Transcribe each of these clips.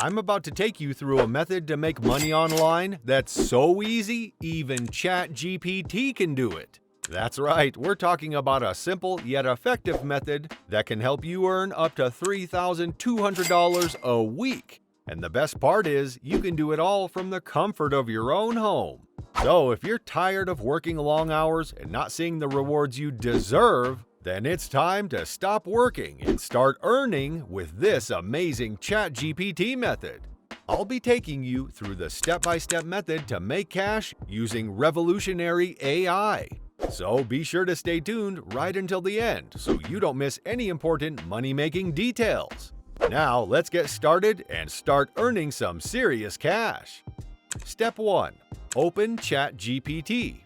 I'm about to take you through a method to make money online that's so easy, even ChatGPT can do it. That's right, we're talking about a simple yet effective method that can help you earn up to $3,200 a week. And the best part is, you can do it all from the comfort of your own home. So if you're tired of working long hours and not seeing the rewards you deserve, then it's time to stop working and start earning with this amazing ChatGPT method. I'll be taking you through the step-by-step method to make cash using revolutionary AI. So be sure to stay tuned right until the end so you don't miss any important money-making details. Now let's get started and start earning some serious cash. Step 1. Open ChatGPT.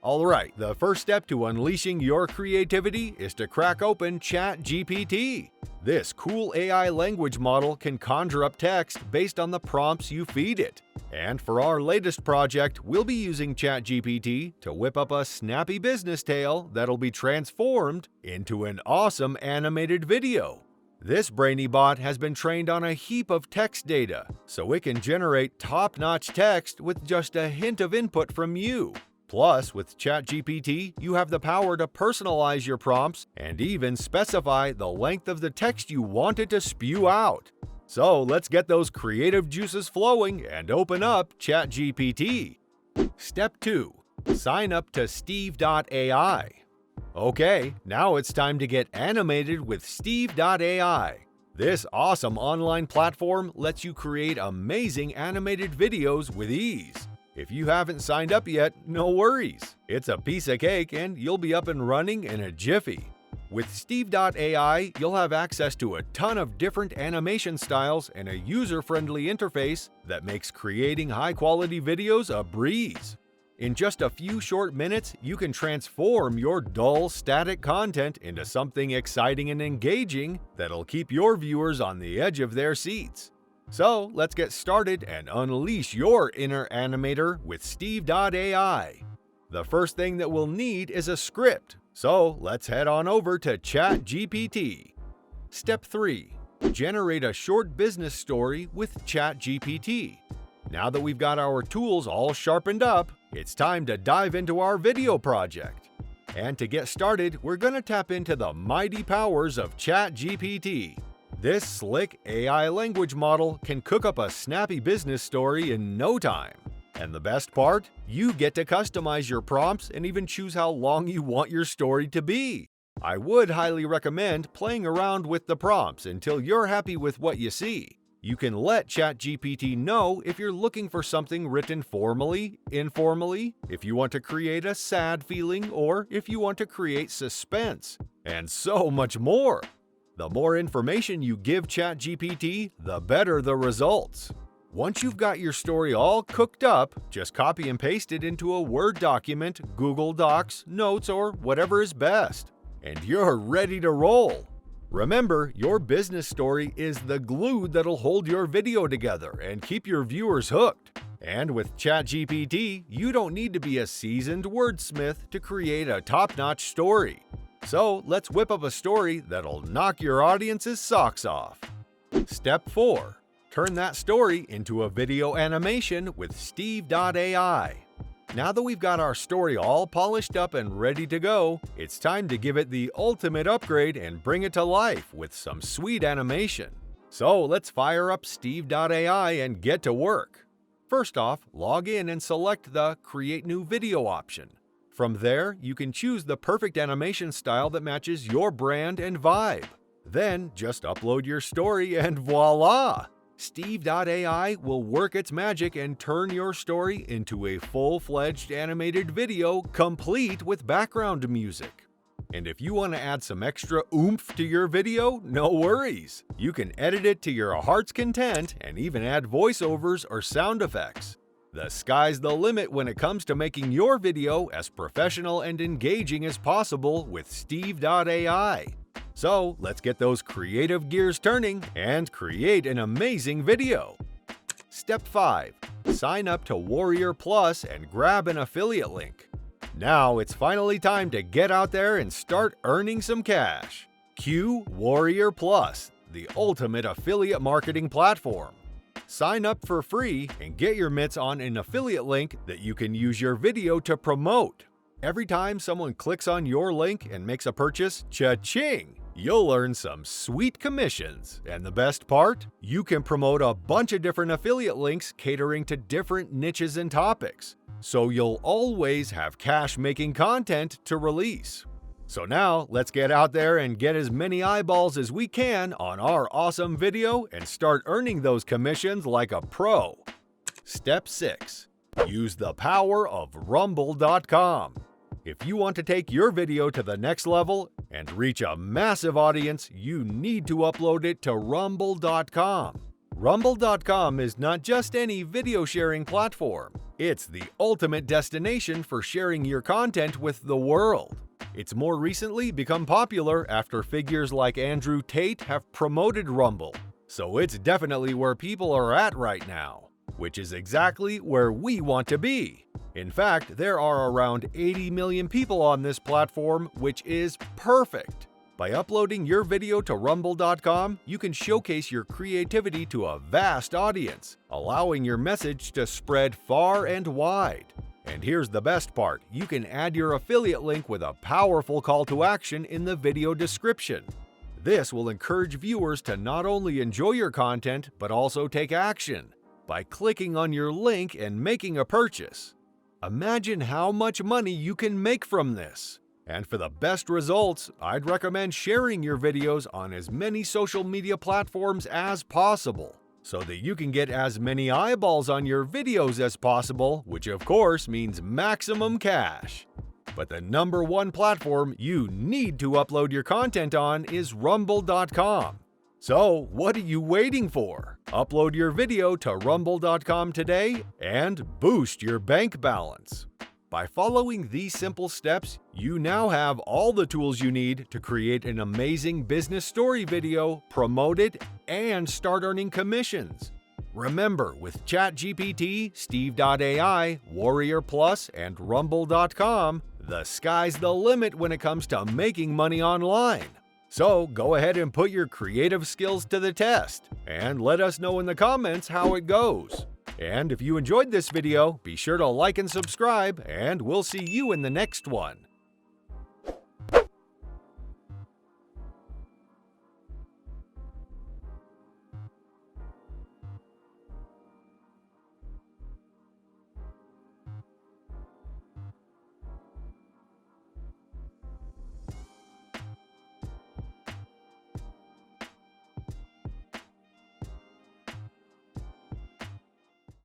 Alright, the first step to unleashing your creativity is to crack open ChatGPT. This cool AI language model can conjure up text based on the prompts you feed it. And for our latest project, we'll be using ChatGPT to whip up a snappy business tale that'll be transformed into an awesome animated video. This brainy bot has been trained on a heap of text data, so it can generate top-notch text with just a hint of input from you. Plus, with ChatGPT, you have the power to personalize your prompts and even specify the length of the text you want it to spew out. So let's get those creative juices flowing and open up ChatGPT. Step 2. Sign up to Steve.ai. Okay, now it's time to get animated with Steve.ai. This awesome online platform lets you create amazing animated videos with ease. If you haven't signed up yet, no worries. It's a piece of cake and you'll be up and running in a jiffy. With Steve.ai, you'll have access to a ton of different animation styles and a user-friendly interface that makes creating high-quality videos a breeze. In just a few short minutes, you can transform your dull, static content into something exciting and engaging that'll keep your viewers on the edge of their seats. So let's get started and unleash your inner animator with Steve.ai. The first thing that we'll need is a script, so let's head on over to ChatGPT. Step 3. Generate a short business story with ChatGPT. Now that we've got our tools all sharpened up, it's time to dive into our video project. And to get started, we're going to tap into the mighty powers of ChatGPT. This slick AI language model can cook up a snappy business story in no time. And the best part? You get to customize your prompts and even choose how long you want your story to be. I would highly recommend playing around with the prompts until you're happy with what you see. You can let ChatGPT know if you're looking for something written formally, informally, if you want to create a sad feeling, or if you want to create suspense, and so much more. The more information you give ChatGPT, the better the results. Once you've got your story all cooked up, just copy and paste it into a Word document, Google Docs, Notes, or whatever is best. And you're ready to roll. Remember, your business story is the glue that'll hold your video together and keep your viewers hooked. And with ChatGPT, you don't need to be a seasoned wordsmith to create a top-notch story. So let's whip up a story that'll knock your audience's socks off. Step 4. Turn that story into a video animation with Steve.ai. Now that we've got our story all polished up and ready to go, it's time to give it the ultimate upgrade and bring it to life with some sweet animation. So let's fire up Steve.ai and get to work. First off, log in and select the Create New Video option. From there, you can choose the perfect animation style that matches your brand and vibe. Then, just upload your story and voila! Steve.ai will work its magic and turn your story into a full-fledged animated video complete with background music. And if you want to add some extra oomph to your video, no worries. You can edit it to your heart's content and even add voiceovers or sound effects. The sky's the limit when it comes to making your video as professional and engaging as possible with Steve.ai. So let's get those creative gears turning and create an amazing video. Step 5. Sign up to Warrior Plus and grab an affiliate link. Now it's finally time to get out there and start earning some cash. Cue Warrior Plus, the ultimate affiliate marketing platform. Sign up for free and get your mitts on an affiliate link that you can use your video to promote. Every time someone clicks on your link and makes a purchase, cha-ching! You'll earn some sweet commissions. And the best part? You can promote a bunch of different affiliate links catering to different niches and topics. So you'll always have cash-making content to release. So now, let's get out there and get as many eyeballs as we can on our awesome video and start earning those commissions like a pro. Step 6. Use the power of Rumble.com. If you want to take your video to the next level and reach a massive audience, you need to upload it to Rumble.com. Rumble.com is not just any video sharing platform. It's the ultimate destination for sharing your content with the world. It's more recently become popular after figures like Andrew Tate have promoted Rumble. So it's definitely where people are at right now, which is exactly where we want to be. In fact, there are around 80 million people on this platform, which is perfect. By uploading your video to Rumble.com, you can showcase your creativity to a vast audience, allowing your message to spread far and wide. And here's the best part, you can add your affiliate link with a powerful call to action in the video description. This will encourage viewers to not only enjoy your content, but also take action by clicking on your link and making a purchase. Imagine how much money you can make from this. And for the best results, I'd recommend sharing your videos on as many social media platforms as possible, so that you can get as many eyeballs on your videos as possible, which of course means maximum cash. But the number one platform you need to upload your content on is Rumble.com. So what are you waiting for? Upload your video to Rumble.com today and boost your bank balance. By following these simple steps, you now have all the tools you need to create an amazing business story video, promote it, and start earning commissions. Remember, with ChatGPT, Steve.ai, Warrior Plus, and Rumble.com, the sky's the limit when it comes to making money online. So go ahead and put your creative skills to the test, and let us know in the comments how it goes. And if you enjoyed this video, be sure to like and subscribe, and we'll see you in the next one.